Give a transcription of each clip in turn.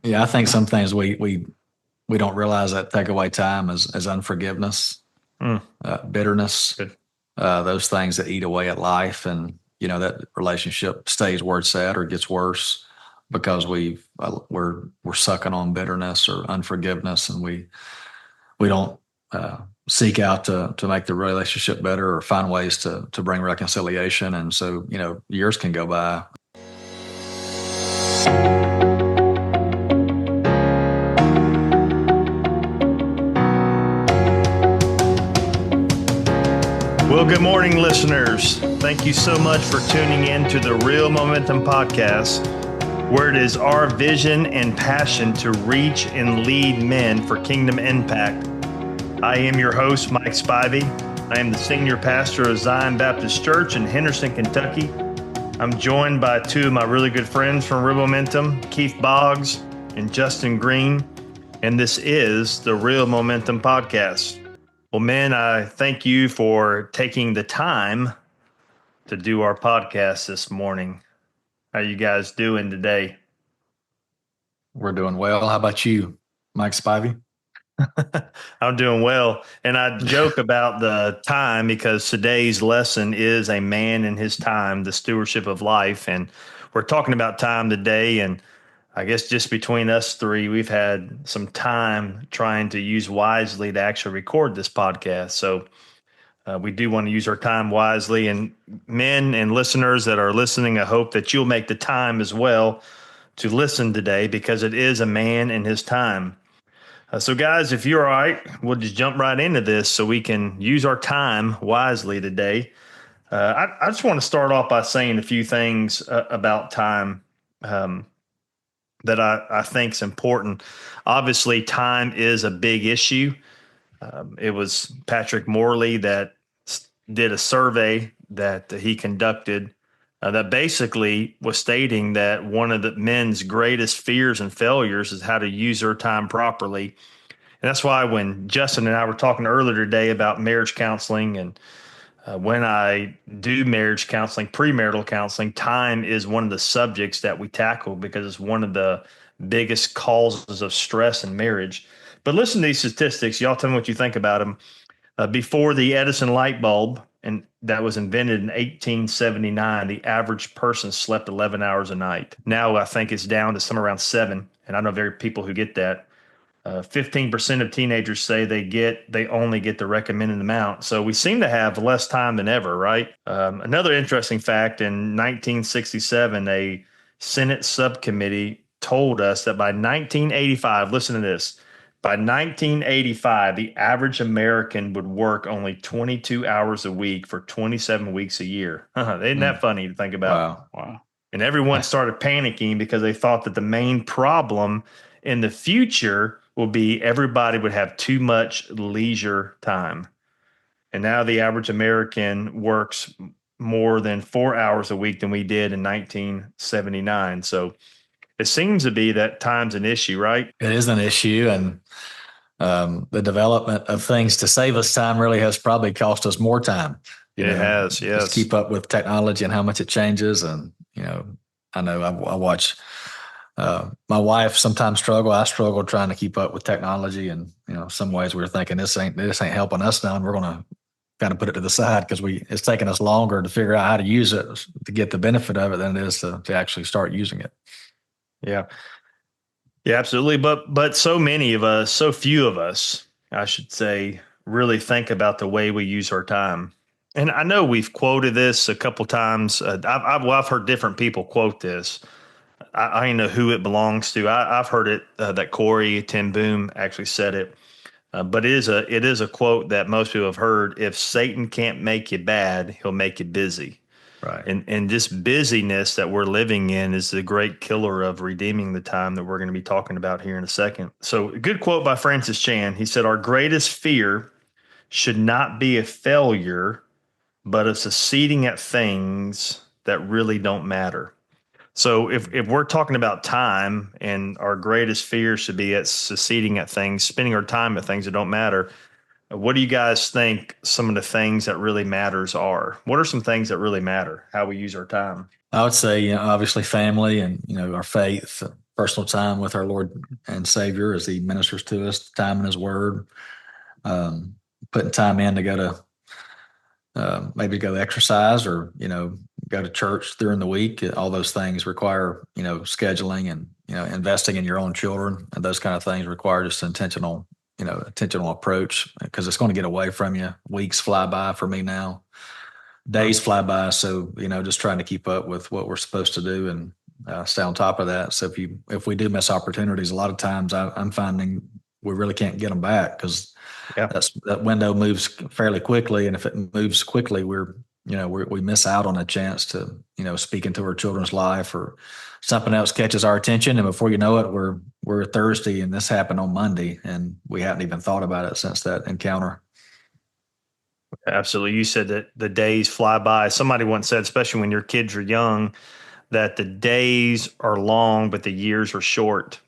Yeah, I think some things we don't realize that take away time as unforgiveness, Mm, bitterness, good. those things that eat away at life, and that relationship stays where it's at or gets worse because we're sucking on bitterness or unforgiveness, and we don't seek out to make the relationship better or find ways to bring reconciliation, and so years can go by. Well, good morning, listeners. Thank you so much for tuning in to the Real Momentum Podcast, where it is our vision and passion to reach and lead men for kingdom impact. I am your host, Mike Spivey. I am the senior pastor of Zion Baptist Church in Henderson, Kentucky. I'm joined by two of my really good friends from Real Momentum, Keith Boggs and Justin Green, and this is the Real Momentum Podcast. Well, men, I thank you for taking the time to do our podcast this morning. How you guys doing today? We're doing well. How about you, Mike Spivey? I'm doing well. And I joke about the time because today's lesson is a man in his time, the stewardship of life. And we're talking about time today. And I guess just between us three, we've had some time trying to use wisely to actually record this podcast. So we do want to use our time wisely. And men and listeners that are listening, I hope that you'll make the time as well to listen today because it is a man in his time. So, guys, if you're all right, we'll just jump right into this so we can use our time wisely today. I just want to start off by saying a few things about time um, that I think is important. Obviously, time is a big issue. It was Patrick Morley that did a survey that he conducted that basically was stating that one of the men's greatest fears and failures is how to use their time properly. And that's why when Justin and I were talking earlier today about marriage counseling and when I do marriage counseling, premarital counseling, time is one of the subjects that we tackle because it's one of the biggest causes of stress in marriage. But listen to these statistics. Y'all tell me what you think about them. Before the Edison light bulb, and that was invented in 1879, the average person slept 11 hours a night. Now I think it's down to somewhere around 7. And I know very people who get that. 15% of teenagers say they only get the recommended amount. So we seem to have less time than ever, right? Another interesting fact, in 1967, a Senate subcommittee told us that by 1985, listen to this, by 1985, the average American would work only 22 hours a week for 27 weeks a year. Isn't that funny to think about? Wow. Wow. And everyone started panicking because they thought that the main problem in the future will be everybody would have too much leisure time. And now the average American works more than 4 hours a week than we did in 1979. So it seems to be that time's an issue, right? It is an issue, and the development of things to save us time really has probably cost us more time. It has, Just yes. keep up with technology and how much it changes. And I know I watch my wife sometimes struggle. I struggle trying to keep up with technology, and some ways we're thinking this ain't helping us now, and we're going to kind of put it to the side because it's taking us longer to figure out how to use it to get the benefit of it than it is to actually start using it. Yeah. Yeah, absolutely. But so many of us, so few of us, I should say, really think about the way we use our time. And I know we've quoted this a couple times. I've heard different people quote this. I don't know who it belongs to. I've heard it that Corey Ten Boom actually said it. But it is a quote that most people have heard. If Satan can't make you bad, he'll make you busy. Right. And this busyness that we're living in is the great killer of redeeming the time that we're going to be talking about here in a second. So, a good quote by Francis Chan. He said, "Our greatest fear should not be a failure, but of succeeding at things that really don't matter." So, if we're talking about time and our greatest fear should be at succeeding at things, spending our time at things that don't matter, what do you guys think some of the things that really matters are? What are some things that really matter? How we use our time? I would say, obviously family and, our faith, personal time with our Lord and Savior as He ministers to us, time in His Word, um, putting time in to go to maybe go exercise or go to church during the week. All those things require scheduling and investing in your own children, and those kind of things require just intentional approach because it's going to get away from you. Weeks fly by for me now, days fly by. So just trying to keep up with what we're supposed to do and stay on top of that. So if we do miss opportunities, a lot of times I'm finding we really can't get them back because Yeah. that window moves fairly quickly, and if it moves quickly, we miss out on a chance to speak into our children's life or something else catches our attention, and before you know it, we're Thursday, and this happened on Monday, and we hadn't even thought about it since that encounter. Absolutely. You said that the days fly by. Somebody once said, especially when your kids are young, that the days are long, but the years are short.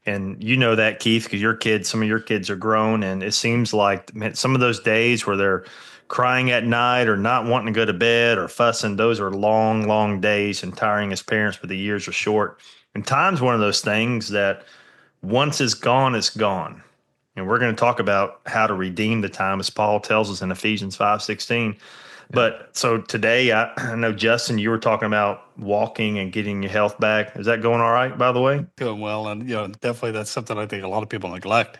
And you know that, Keith, because some of your kids are grown, and it seems like, man, some of those days where they're crying at night or not wanting to go to bed or fussing, those are long, long days and tiring as parents, but the years are short. And time's one of those things that once it's gone, it's gone. And we're going to talk about how to redeem the time, as Paul tells us in Ephesians 5:16. Yeah. But so today, I know, Justin, you were talking about walking and getting your health back. Is that going all right, by the way? Doing well, and definitely that's something I think a lot of people neglect.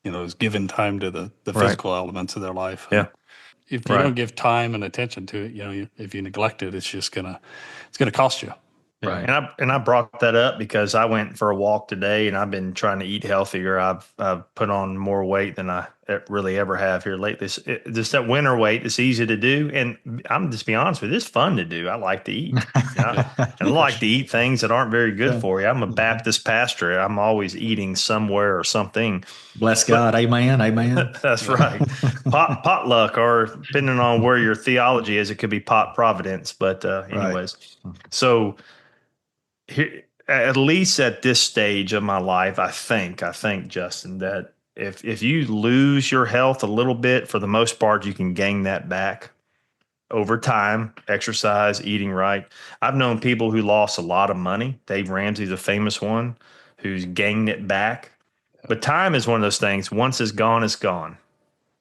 Is giving time to the Right. physical elements of their life. Yeah. If you Right. don't give time and attention to it, if you neglect it, it's gonna cost you. Right. And I brought that up because I went for a walk today, and I've been trying to eat healthier. I've put on more weight than I really ever have here lately. Just that winter weight, it's easy to do, and I'm just be honest with you, it's fun to do. I like to eat, and I like to eat things that aren't very good for you. I'm a Baptist pastor. I'm always eating somewhere or something. Bless God. Amen. Amen. That's right. Potluck, or depending on where your theology is, it could be pot providence. But anyways, so here, at least at this stage of my life, I think, Justin, that if you lose your health a little bit, for the most part, you can gain that back over time, exercise, eating right. I've known people who lost a lot of money. Dave Ramsey's a famous one who's gained it back. But time is one of those things. Once it's gone, it's gone.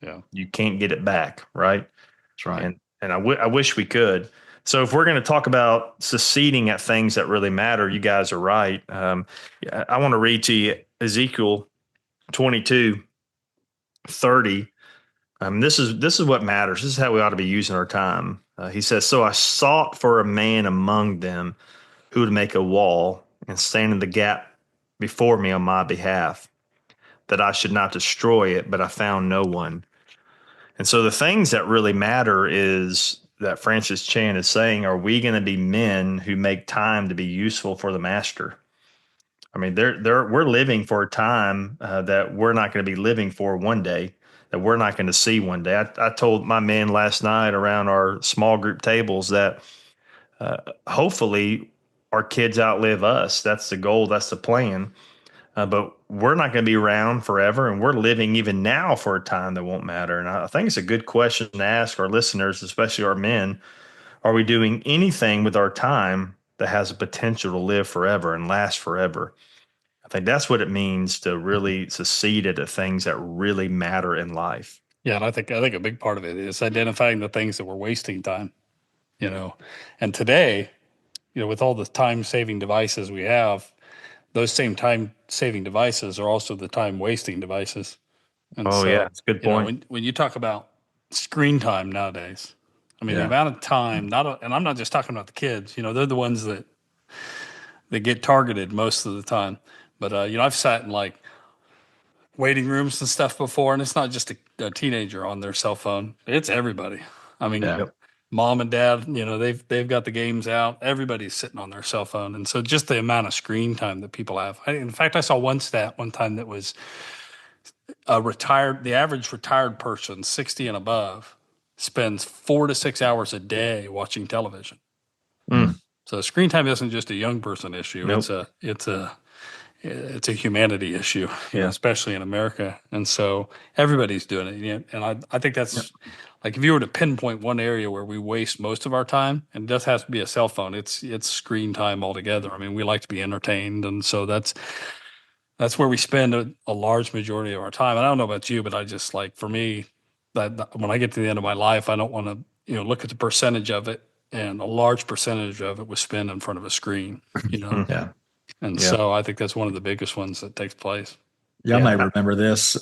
Yeah. You can't get it back, right? That's right. And I wish we could. So if we're going to talk about succeeding at things that really matter, you guys are right. I want to read to you Ezekiel 22:30. This is what matters. This is how we ought to be using our time. He says, "So I sought for a man among them who would make a wall and stand in the gap before me on my behalf, that I should not destroy it, but I found no one." And so the things that really matter is that Francis Chan is saying, are we going to be men who make time to be useful for the master? I mean, we're living for a time that we're not going to be living for one day, that we're not going to see one day. I told my men last night around our small group tables that hopefully our kids outlive us. That's the goal. That's the plan. But we're not going to be around forever, and we're living even now for a time that won't matter. And I think it's a good question to ask our listeners, especially our men. Are we doing anything with our time that has a potential to live forever and last forever? I think that's what it means to really succeed at the things that really matter in life. Yeah, and I think a big part of it is identifying the things that we're wasting time. And today, with all the time saving devices we have, those same time saving devices are also the time wasting devices. And Oh, so, yeah, it's a good point. when you talk about screen time nowadays, I mean, the Yeah. amount of time, and I'm not just talking about the kids, they're the ones that get targeted most of the time. But, I've sat in like waiting rooms and stuff before, and it's not just a teenager on their cell phone. It's everybody. I mean, Yeah. mom and dad, they've got the games out. Everybody's sitting on their cell phone. And so just the amount of screen time that people have. In fact, I saw one stat one time that was the average retired person, 60 and above, spends 4 to 6 hours a day watching television. Mm. So screen time isn't just a young person issue. Nope. It's it's a humanity issue, Yeah. especially in America. And so everybody's doing it. And I think that's like if you were to pinpoint one area where we waste most of our time, and it does have to be a cell phone, it's screen time altogether. I mean, we like to be entertained, and so that's where we spend a large majority of our time. And I don't know about you, but I just like for me that when I get to the end of my life, I don't want to look at the percentage of it, and a large percentage of it was spent in front of a screen. Yeah. And Yeah. so I think that's one of the biggest ones that takes place. Y'all Yeah. may remember this.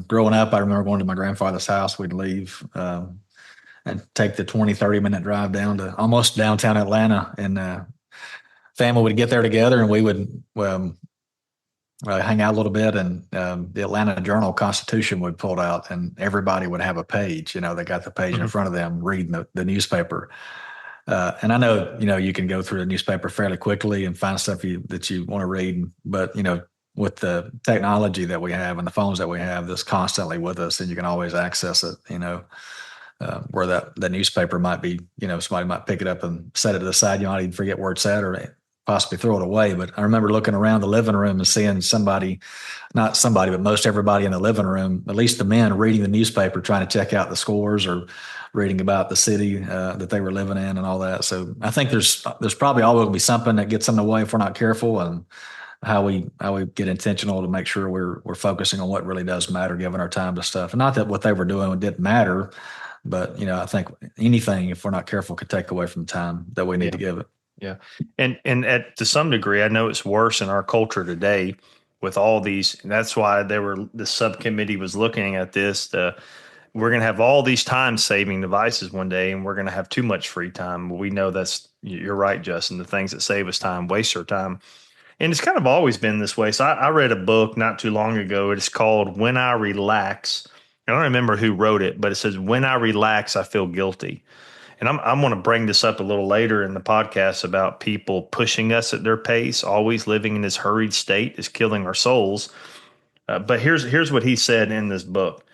Growing up, I remember going to my grandfather's house. We'd leave and take the 20, 30-minute drive down to almost downtown Atlanta. And family would get there together and we would hang out a little bit. And the Atlanta Journal-Constitution would pull out and everybody would have a page. They got the page in front of them reading the newspaper. And I know, you can go through the newspaper fairly quickly and find stuff that you want to read. But, with the technology that we have and the phones that we have that's constantly with us, and you can always access it, where that newspaper might be, somebody might pick it up and set it to the side. You might even forget where it's at or possibly throw it away. But I remember looking around the living room and seeing not somebody, but most everybody in the living room, at least the men, reading the newspaper, trying to check out the scores or reading about the city that they were living in and all that. So I think there's probably always going to be something that gets in the way if we're not careful, and how we get intentional to make sure we're focusing on what really does matter, giving our time to stuff. And not that what they were doing didn't matter, but I think anything, if we're not careful, could take away from the time that we need to give it. Yeah. And to some degree, I know it's worse in our culture today with all these. And that's why the subcommittee was looking at this. We're going to have all these time saving devices one day, and we're going to have too much free time. We know you're right, Justin. The things that save us time waste our time. And it's kind of always been this way. So I read a book not too long ago. It's called When I Relax. I don't remember who wrote it, but it says, when I relax, I feel guilty. And I'm going to bring this up a little later in the podcast about people pushing us at their pace, always living in this hurried state is killing our souls. But here's what he said in this book.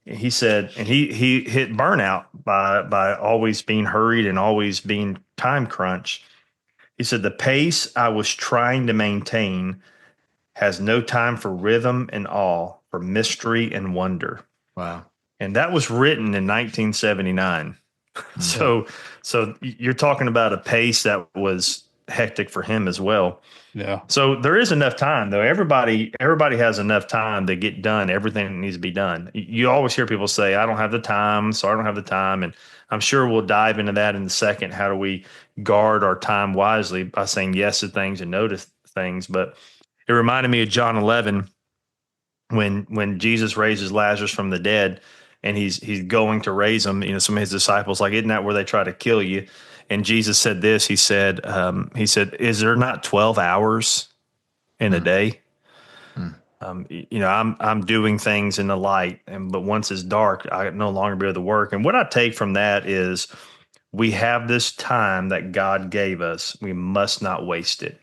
He said, and he hit burnout by always being hurried and always being time crunched. He said, the pace I was trying to maintain has no time for rhythm and awe, for mystery and wonder. Wow. And that was written in 1979. So you're talking about a pace that was hectic for him as well. Yeah. So there is enough time, though. Everybody has enough time to get done everything that needs to be done. You always hear people say, I don't have the time, so I don't have the time. And I'm sure we'll dive into that in a second. How do we guard our time wisely by saying yes to things and no to things? But it reminded me of John 11 when Jesus raises Lazarus from the dead, and he's going to raise him. Some of his disciples like, isn't that where they try to kill you? And Jesus said this. He said, is there not 12 hours in a day? I'm doing things in the light, but once it's dark, I no longer be able to work. And what I take from that is we have this time that God gave us. We must not waste it.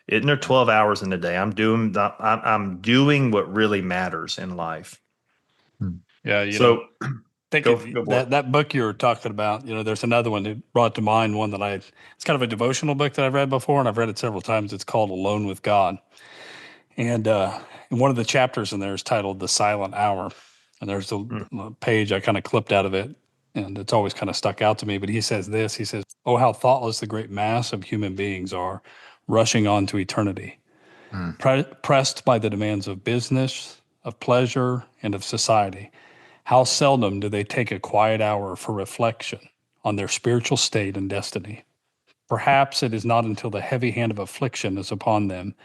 Isn't there 12 hours in a day? I'm doing what really matters in life. Yeah. Think that book you were talking about, there's another one that brought to mind one that it's kind of a devotional book that I've read before, and I've read it several times. It's called Alone with God. And one of the chapters in there is titled The Silent Hour. And there's a page I kind of clipped out of it, and it's always kind of stuck out to me. But he says this, he says, oh, how thoughtless the great mass of human beings are, rushing on to eternity, pressed by the demands of business, of pleasure, and of society. How seldom do they take a quiet hour for reflection on their spiritual state and destiny. Perhaps it is not until the heavy hand of affliction is upon them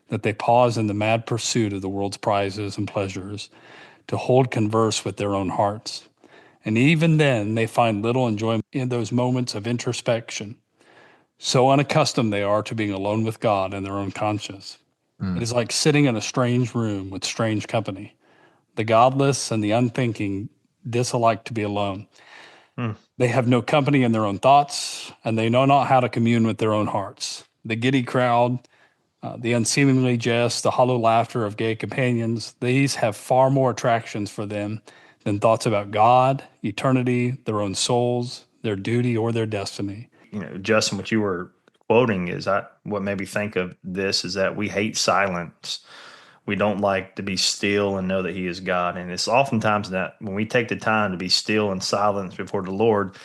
that they pause in the mad pursuit of the world's prizes and pleasures to hold converse with their own hearts. And even then, they find little enjoyment in those moments of introspection. So unaccustomed they are to being alone with God and their own conscience. It is like sitting in a strange room with strange company. The godless and the unthinking dislike to be alone. They have no company in their own thoughts, and they know not how to commune with their own hearts. The giddy crowd, the unseemly jest, the hollow laughter of gay companions, these have far more attractions for them than thoughts about God, eternity, their own souls, their duty, or their destiny. Justin, what you were quoting is what made me think of this is that we hate silence. We don't like to be still and know that He is God. And it's oftentimes that when we take the time to be still and silence before the Lord,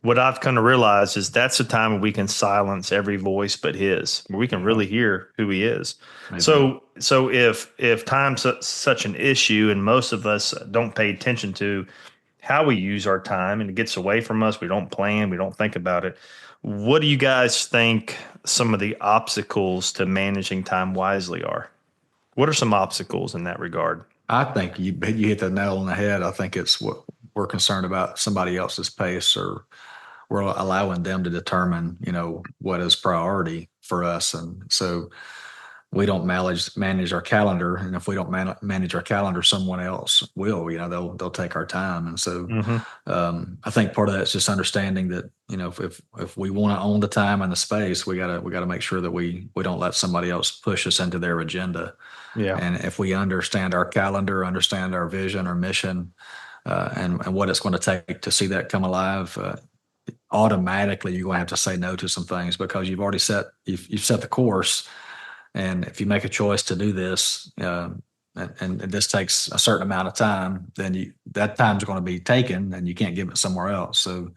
what I've come to realize is that's the time when we can silence every voice but His, where we can really hear who He is. Amen. So if time's such an issue, and most of us don't pay attention to how we use our time, and it gets away from us, we don't plan, we don't think about it. What do you guys think some of the obstacles to managing time wisely are? What are some obstacles in that regard? I think you hit the nail on the head. I think it's what we're concerned about somebody else's pace, or we're allowing them to determine, what is priority for us. And so we don't manage our calendar. And if we don't manage our calendar, someone else will, they'll take our time. And so Mm-hmm. I think part of that is just understanding that, if we want to own the time and the space, we gotta make sure that we don't let somebody else push us into their agenda. Yeah. And if we understand our calendar, understand our vision, our mission, and what it's going to take to see that come alive, automatically you're going to have to say no to some things, because you've already you've set the course. And if you make a choice to do this, and this takes a certain amount of time, then that time's going to be taken, and you can't give it somewhere else. So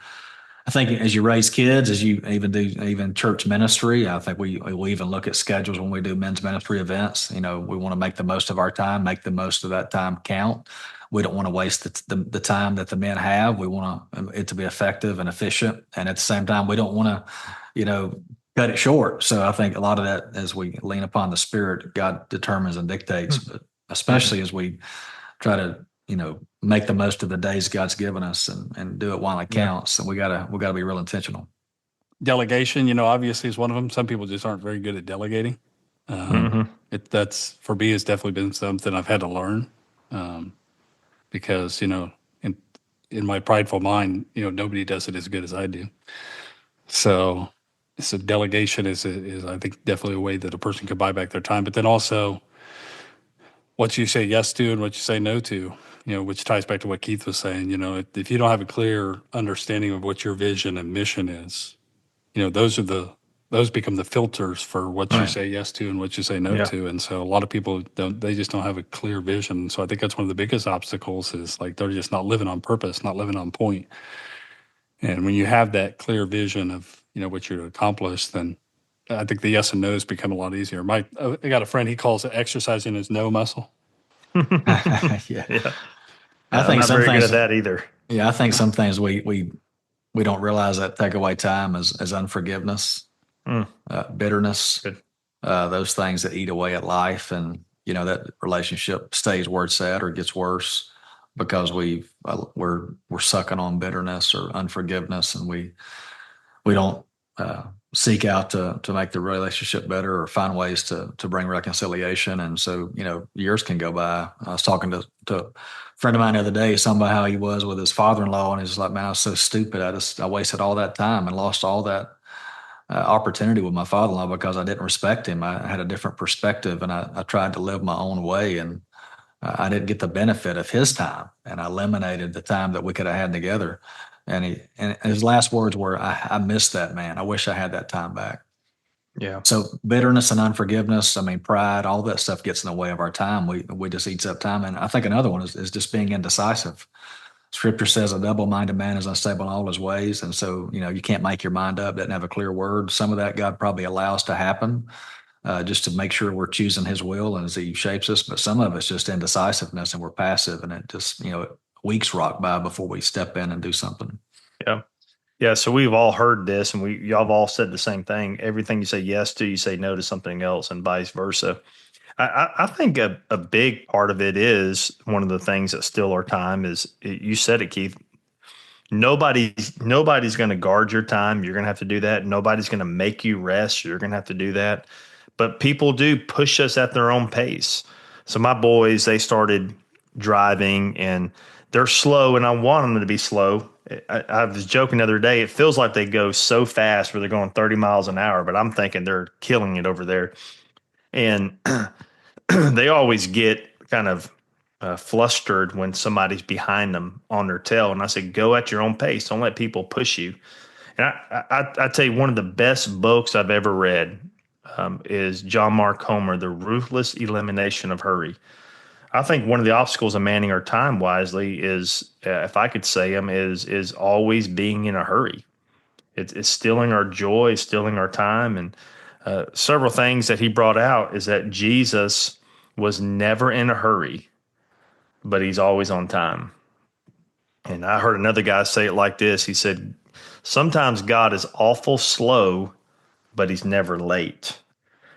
I think as you raise kids, as you even church ministry, I think we even look at schedules when we do men's ministry events. We want to make the most of our time, make the most of that time count. We don't want to waste the time that the men have. We want it to be effective and efficient, and at the same time, we don't want to, cut it short. So I think a lot of that, as we lean upon the Spirit, God determines and dictates, but especially as we try to, make the most of the days God's given us, and do it while it counts. And we gotta be real intentional. Delegation, obviously is one of them. Some people just aren't very good at delegating. Mm-hmm. That's for me has definitely been something I've had to learn, because in my prideful mind, nobody does it as good as I do. So delegation is I think definitely a way that a person could buy back their time. But then also what you say yes to and what you say no to, which ties back to what Keith was saying. If you don't have a clear understanding of what your vision and mission is, those become the filters for what you Right. say yes to and what you say no Yeah. to. And so a lot of people they just don't have a clear vision. So I think that's one of the biggest obstacles is like they're just not living on purpose, not living on point. And when you have that clear vision of, what you're to accomplish, then I think the yes and no's become a lot easier. I got a friend, he calls it exercising his no muscle. Yeah. Yeah. I I'm think not some very good things, at that either. yeah, I think some things we don't realize that take away time as unforgiveness, Mm. bitterness, Good. those things that eat away at life. And, that relationship stays where it's at or gets worse because we're sucking on bitterness or unforgiveness, and we don't seek out to make the relationship better or find ways to bring reconciliation. And so, years can go by. I was talking to a friend of mine the other day, talking about how he was with his father-in-law, and he's like, man, I was so stupid. I wasted all that time and lost all that opportunity with my father-in-law because I didn't respect him. I had a different perspective, and I tried to live my own way, and I didn't get the benefit of his time, and I eliminated the time that we could have had together. And his last words were, I miss that man. I wish I had that time back. Yeah. So bitterness and unforgiveness, pride, all that stuff gets in the way of our time. We just eats up time. And I think another one is just being indecisive. Scripture says a double-minded man is unstable in all his ways. And so, you can't make your mind up, doesn't have a clear word. Some of that God probably allows to happen just to make sure we're choosing his will and as he shapes us. But some of it's just indecisiveness, and we're passive, and it just, weeks rock by before we step in and do something. Yeah. Yeah. So we've all heard this, and y'all have all said the same thing. Everything you say yes to, you say no to something else, and vice versa. I think a big part of it is one of the things that steal our time is you said it, Keith. Nobody's going to guard your time. You're going to have to do that. Nobody's going to make you rest. You're going to have to do that. But people do push us at their own pace. So my boys, they started driving, and they're slow, and I want them to be slow. I was joking the other day. It feels like they go so fast where they're going 30 miles an hour, but I'm thinking they're killing it over there. And they always get kind of flustered when somebody's behind them on their tail. And I said, go at your own pace. Don't let people push you. And I tell you, one of the best books I've ever read is John Mark Comer, The Ruthless Elimination of Hurry. I think one of the obstacles of managing our time wisely is, if I could say them, is always being in a hurry. It's stealing our joy, stealing our time. And several things that he brought out is that Jesus was never in a hurry, but he's always on time. And I heard another guy say it like this. He said, sometimes God is awful slow, but he's never late.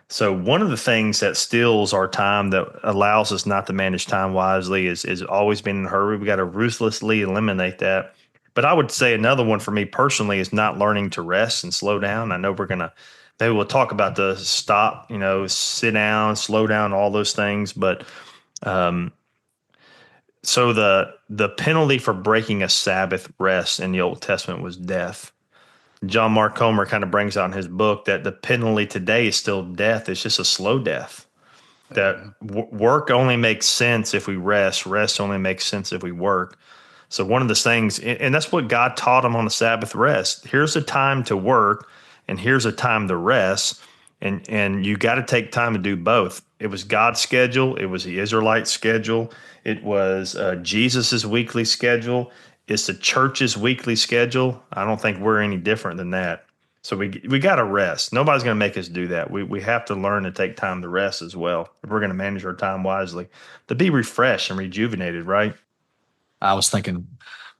So one of the things that steals our time, that allows us not to manage time wisely, is always being in a hurry. We got to ruthlessly eliminate that. But I would say another one for me personally is not learning to rest and slow down. I know maybe we'll talk about the stop, sit down, slow down, all those things. But so the penalty for breaking a Sabbath rest in the Old Testament was death. John Mark Comer kind of brings out in his book that the penalty today is still death. It's just a slow death. That work only makes sense if we rest. Rest only makes sense if we work. So one of the things, and that's what God taught him on the Sabbath rest. Here's a time to work, and here's a time to rest. And you got to take time to do both. It was God's schedule. It was the Israelite schedule. It was Jesus's weekly schedule. It's the church's weekly schedule. I don't think we're any different than that. So we got to rest. Nobody's going to make us do that. We have to learn to take time to rest as well if we're going to manage our time wisely, to be refreshed and rejuvenated, right? I was thinking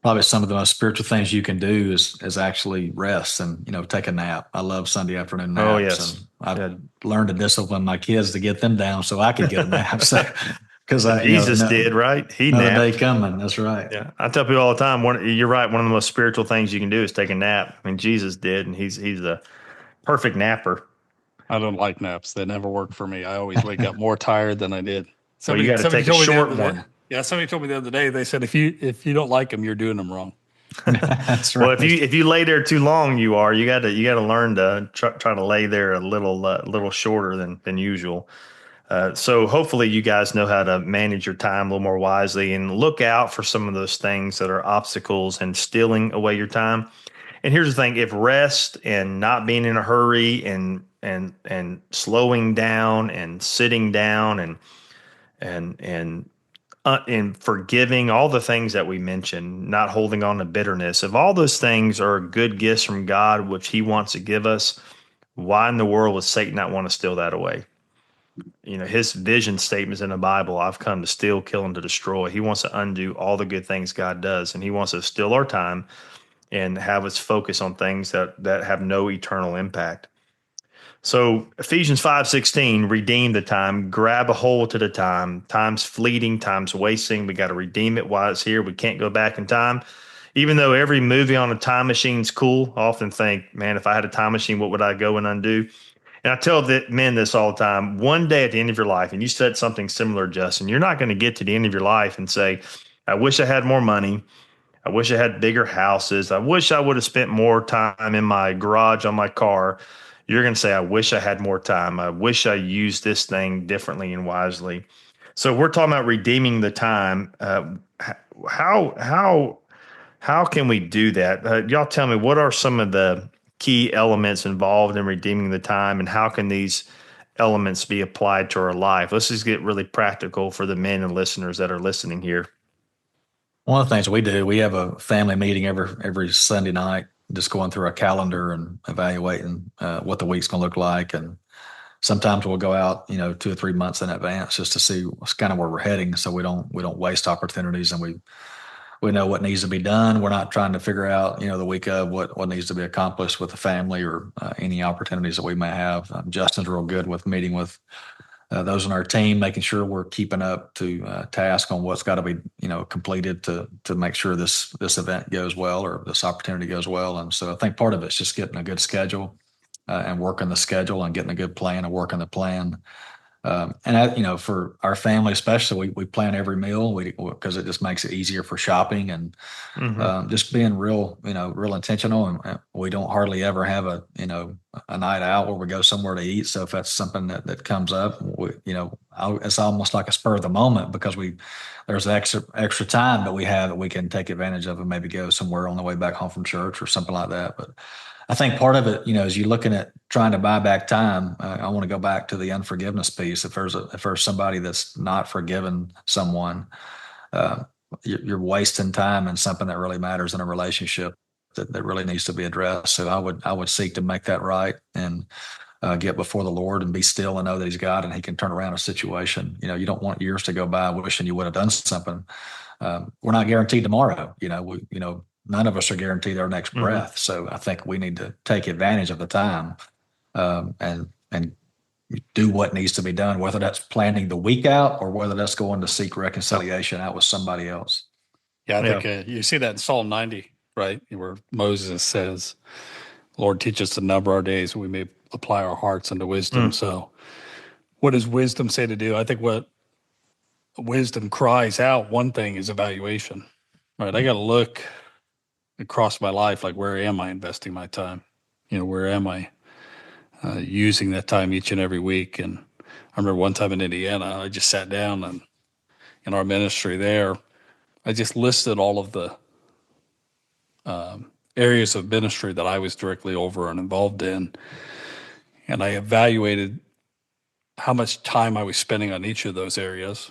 probably some of the most spiritual things you can do is actually rest and, take a nap. I love Sunday afternoon naps. Oh, yes. And I've learned to discipline my kids to get them down so I could get a nap. So, because Jesus did, right? He another napped. day coming. That's right. Yeah, I tell people all the time. You're right. One of the most spiritual things you can do is take a nap. I mean, Jesus did, and he's the perfect napper. I don't like naps. They never work for me. I always wake up more tired than I did. So you got to take a short one. Yeah, somebody told me the other day. They said if you don't like them, you're doing them wrong. That's right. Well, if you lay there too long, you got to learn to try to lay there a little shorter than usual. So hopefully you guys know how to manage your time a little more wisely and look out for some of those things that are obstacles and stealing away your time. And here's the thing: if rest and not being in a hurry and slowing down and sitting down and forgiving, all the things that we mentioned, not holding on to bitterness, if all those things are good gifts from God, which he wants to give us, why in the world would Satan not want to steal that away? His vision statements in the Bible, I've come to steal, kill, and to destroy. He wants to undo all the good things God does, and he wants to steal our time and have us focus on things that have no eternal impact. So Ephesians 5:16, redeem the time, grab a hold to the time. Time's fleeting, time's wasting. We got to redeem it while it's here. We can't go back in time. Even though every movie on a time machine's cool, I often think, man, if I had a time machine, what would I go and undo? And I tell men this all the time. One day at the end of your life, and you said something similar, Justin, you're not going to get to the end of your life and say, I wish I had more money. I wish I had bigger houses. I wish I would have spent more time in my garage on my car. You're going to say, I wish I had more time. I wish I used this thing differently and wisely. So we're talking about redeeming the time. How can we do that? Y'all tell me, what are some of the key elements involved in redeeming the time, and how can these elements be applied to our life? Let's just get really practical for the men and listeners that are listening here. One of the things we do, we have a family meeting every Sunday night, just going through our calendar and evaluating what the week's going to look like. And sometimes we'll go out, 2 or 3 months in advance just to see what's kind of where we're heading, so we don't waste opportunities, and we know what needs to be done. We're not trying to figure out, the week of what needs to be accomplished with the family or any opportunities that we may have. Justin's real good with meeting with those on our team, making sure we're keeping up to task on what's got to be, completed to make sure this event goes well or this opportunity goes well. And so I think part of it's just getting a good schedule and working the schedule and getting a good plan and working the plan. For our family, especially, we plan every meal because it just makes it easier for shopping and just being real intentional. And we don't hardly ever have a night out where we go somewhere to eat. So if that's something that comes up, it's almost like a spur of the moment because there's extra time that we have that we can take advantage of and maybe go somewhere on the way back home from church or something like that. But I think part of it, as you're looking at trying to buy back time, I want to go back to the unforgiveness piece. If there's somebody that's not forgiven someone, uh, you're wasting time in something that really matters in a relationship that really needs to be addressed. So I would seek to make that right and get before the Lord and be still and know that He's God and He can turn around a situation. You don't want years to go by wishing you would have done something. We're not guaranteed tomorrow. None of us are guaranteed our next breath. So I think we need to take advantage of the time and do what needs to be done, whether that's planning the week out or whether that's going to seek reconciliation out with somebody else. Yeah, I think you see that in Psalm 90, right, where Moses says, "Lord, teach us to number our days, we may apply our hearts unto wisdom." So, what does wisdom say to do? I think what wisdom cries out, one thing is evaluation, right? I got to look across my life, like, where am I investing my time? Where am I using that time each and every week? And I remember one time in Indiana, I just sat down and in our ministry there, I just listed all of the areas of ministry that I was directly over and involved in. And I evaluated how much time I was spending on each of those areas,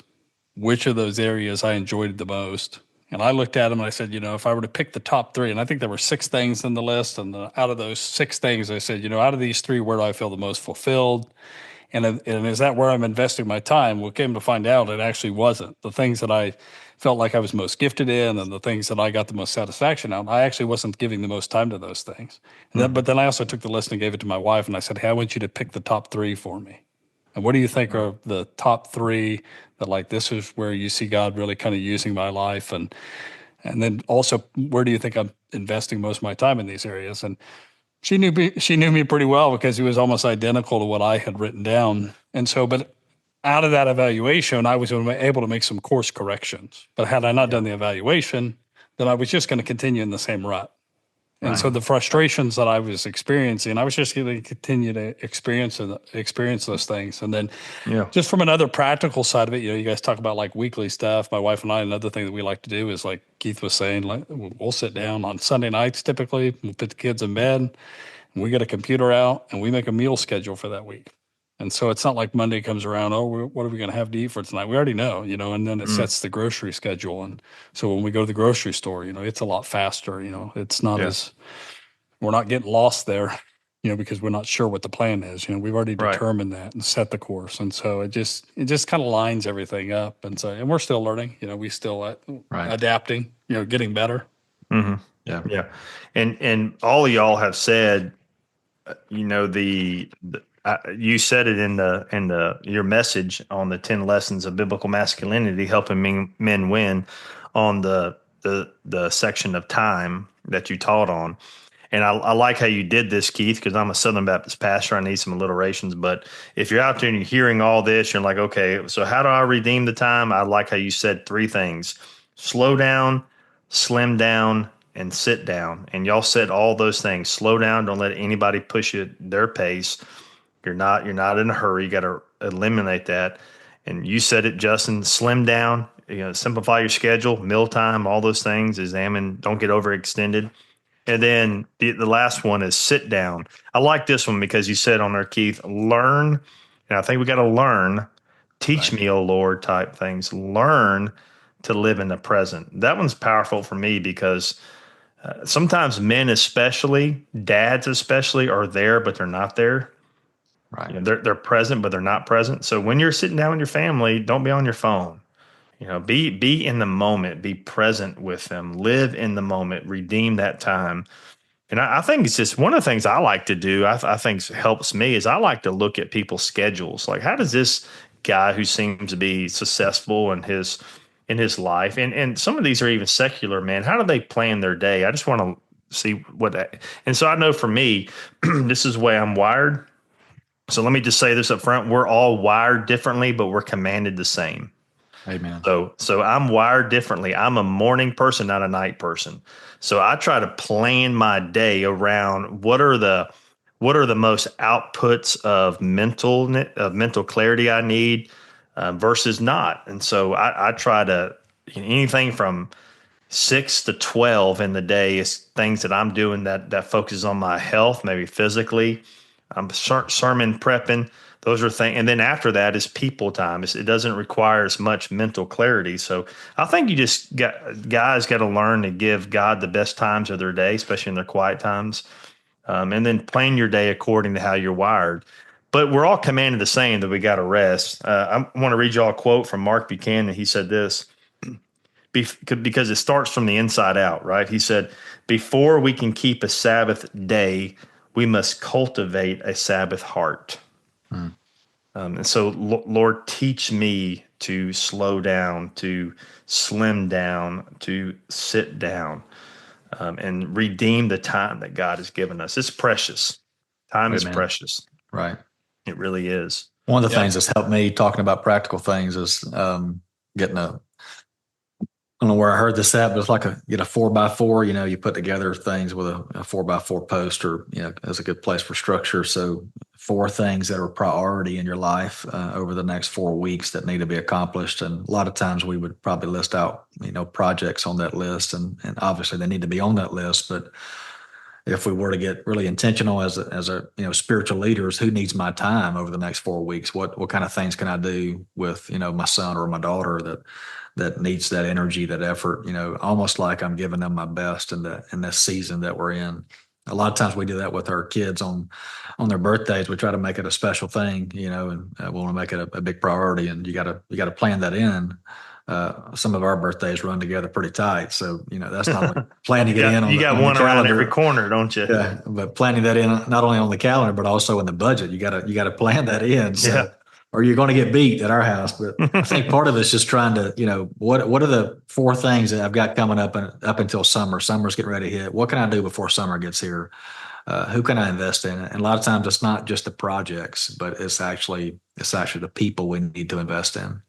which of those areas I enjoyed the most. And I looked at them and I said, if I were to pick the top three, and I think there were 6 things in the list, and out of those 6 things, I said, out of these 3, where do I feel the most fulfilled? And is that where I'm investing my time? Well, came to find out it actually wasn't. The things that I felt like I was most gifted in and the things that I got the most satisfaction out, I actually wasn't giving the most time to those things. But then I also took the list and gave it to my wife, and I said, "Hey, I want you to pick the top 3 for me. And what do you think are the top 3 that, like, this is where you see God really kind of using my life? And then also, where do you think I'm investing most of my time in these areas?" And she knew me pretty well because it was almost identical to what I had written down. And so, but out of that evaluation, I was able to make some course corrections. But had I not done the evaluation, then I was just going to continue in the same rut. And so the frustrations that I was experiencing, I was just going to continue to experience those things. And then just from another practical side of it, you guys talk about like weekly stuff. My wife and I, another thing that we like to do is, like Keith was saying, like, we'll sit down on Sunday nights typically, we'll put the kids in bed, and we get a computer out and we make a meal schedule for that week. And so it's not like Monday comes around, what are we going to have to eat for tonight? We already know, and then it sets the grocery schedule. And so when we go to the grocery store, it's a lot faster, it's not we're not getting lost there, because we're not sure what the plan is. We've already determined that and set the course. And so it just kind of lines everything up. And we're still learning, we still adapting, getting better. Mm-hmm. Yeah. And all of y'all have said, you said it in your message on the 10 lessons of biblical masculinity, helping men win, on the section of time that you taught on. And I like how you did this, Keith, because I'm a Southern Baptist pastor. I need some alliterations. But if you're out there and you're hearing all this, you're like, okay, so how do I redeem the time? I like how you said 3 things: slow down, slim down, and sit down. And y'all said all those things. Slow down. Don't let anybody push you at their pace. You're not in a hurry. You got to eliminate that. And you said it, Justin. Slim down. Simplify your schedule, mealtime, all those things. Examine. Don't get overextended. And then the last one is sit down. I like this one because you said on there, Keith, learn. And I think we got to learn. Teach me, O Lord, type things. Learn to live in the present. That one's powerful for me because sometimes men, especially dads, especially, are there, but they're not there. Right. They're present, but they're not present. So when you're sitting down with your family, don't be on your phone. Be in the moment. Be present with them. Live in the moment. Redeem that time. And I think it's just one of the things I like to do. I think helps me is I like to look at people's schedules. Like, how does this guy who seems to be successful in his life, and some of these are even secular, man, how do they plan their day? I just want to see what that. And so I know for me, this is the way I'm wired. So let me just say this up front: we're all wired differently, but we're commanded the same. Amen. So I'm wired differently. I'm a morning person, not a night person. So I try to plan my day around what are the most outputs of mental clarity I need versus not. And so I try to anything from 6 to 12 in the day is things that I'm doing that focuses on my health, maybe physically. I'm sermon prepping. Those are things. And then after that is people time. It doesn't require as much mental clarity. So I think guys got to learn to give God the best times of their day, especially in their quiet times. And then plan your day according to how you're wired. But we're all commanded the same, that we got to rest. I want to read you all a quote from Mark Buchanan. He said this, because it starts from the inside out, right? He said, before we can keep a Sabbath day, we must cultivate a Sabbath heart. And so, Lord, teach me to slow down, to slim down, to sit down, and redeem the time that God has given us. It's precious. Time is precious. Right. It really is. One of the things that's helped me talking about practical things is getting I don't know where I heard this at, but it's like a 4x4. You put together things with a 4x4 post, or as a good place for structure. So 4 things that are priority in your life over the next 4 weeks that need to be accomplished. And a lot of times we would probably list out projects on that list, and obviously they need to be on that list. But if we were to get really intentional as a spiritual leaders, who needs my time over the next 4 weeks? What kind of things can I do with my son or my daughter that needs that energy, that effort, almost like I'm giving them my best in this season that we're in. A lot of times we do that with our kids on their birthdays. We try to make it a special thing, and we want to make it a big priority, and you got to plan that in. Some of our birthdays run together pretty tight. So, that's not like planning it in. You got one around every corner, don't you? Yeah. But planning that in, not only on the calendar, but also in the budget, you gotta plan that in. So, or you're going to get beat at our house. But I think part of it's just trying to, what are the 4 things that I've got coming up until summer? Summer's getting ready to hit. What can I do before summer gets here? Who can I invest in? And a lot of times it's not just the projects, but it's actually the people we need to invest in.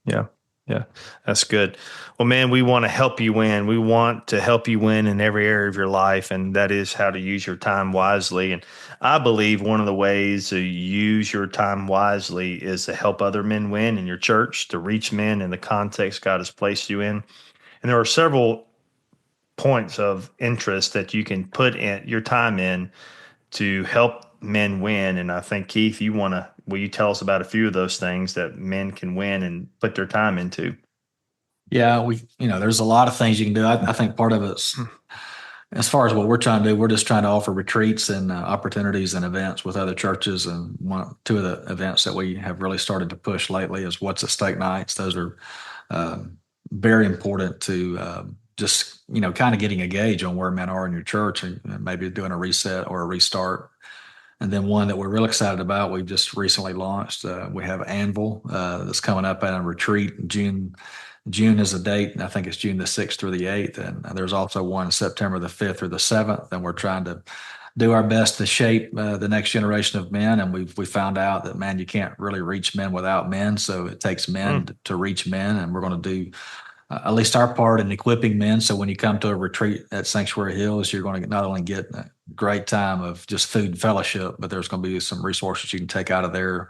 Yeah. Yeah, that's good. Well, man, we want to help you win. We want to help you win in every area of your life, and that is how to use your time wisely. And I believe one of the ways to use your time wisely is to help other men win in your church, to reach men in the context God has placed you in. And there are several points of interest that you can put in your time in to help men win. And I think, Keith, will you tell us about a few of those things that men can win and put their time into? Yeah, there's a lot of things you can do. I think part of it's, as far as what we're trying to do, we're just trying to offer retreats and opportunities and events with other churches. And 2 of the events that we have really started to push lately is What's at Stake nights. Those are very important to just, kind of getting a gauge on where men are in your church, and maybe doing a reset or a restart. And then one that we're real excited about, we've just recently launched. We have Anvil that's coming up at a retreat in June. June is the date, and I think it's June the 6th through the 8th. And there's also one September the 5th or the 7th. And we're trying to do our best to shape the next generation of men. And we found out that, man, you can't really reach men without men. So it takes men to reach men. And we're going to do at least our part in equipping men. So when you come to a retreat at Sanctuary Hills, you're going to not only get a great time of just food and fellowship, but there's going to be some resources you can take out of there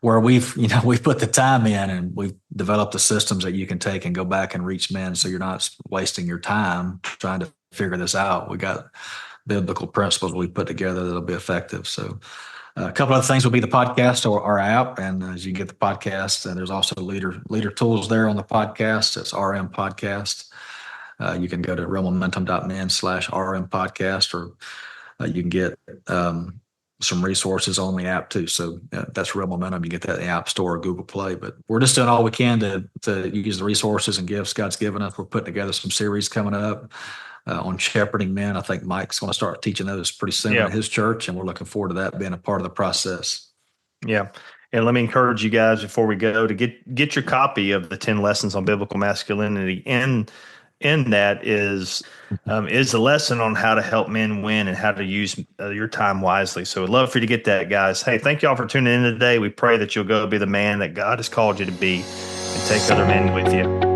where we've put the time in, and we've developed the systems that you can take and go back and reach men. So you're not wasting your time trying to figure this out. We got biblical principles we put together that'll be effective. So a couple of things will be the podcast or our app. And as you get the podcast, and there's also leader tools there on the podcast. It's RM Podcast. You can go to realmomentum.men/RM Podcast, or you can get some resources on the app too. So that's Real Momentum. You get that in the App Store or Google Play. But we're just doing all we can to use the resources and gifts God's given us. We're putting together some series coming up on shepherding men. I think Mike's going to start teaching those pretty soon in his church, and we're looking forward to that being a part of the process. Yeah. And let me encourage you guys before we go to get your copy of the 10 Lessons on Biblical Masculinity. And in that is the lesson on how to help men win and how to use your time wisely. So I'd love for you to get that, guys. Hey, thank y'all for tuning in today. We pray that you'll go be the man that God has called you to be and take other men with you.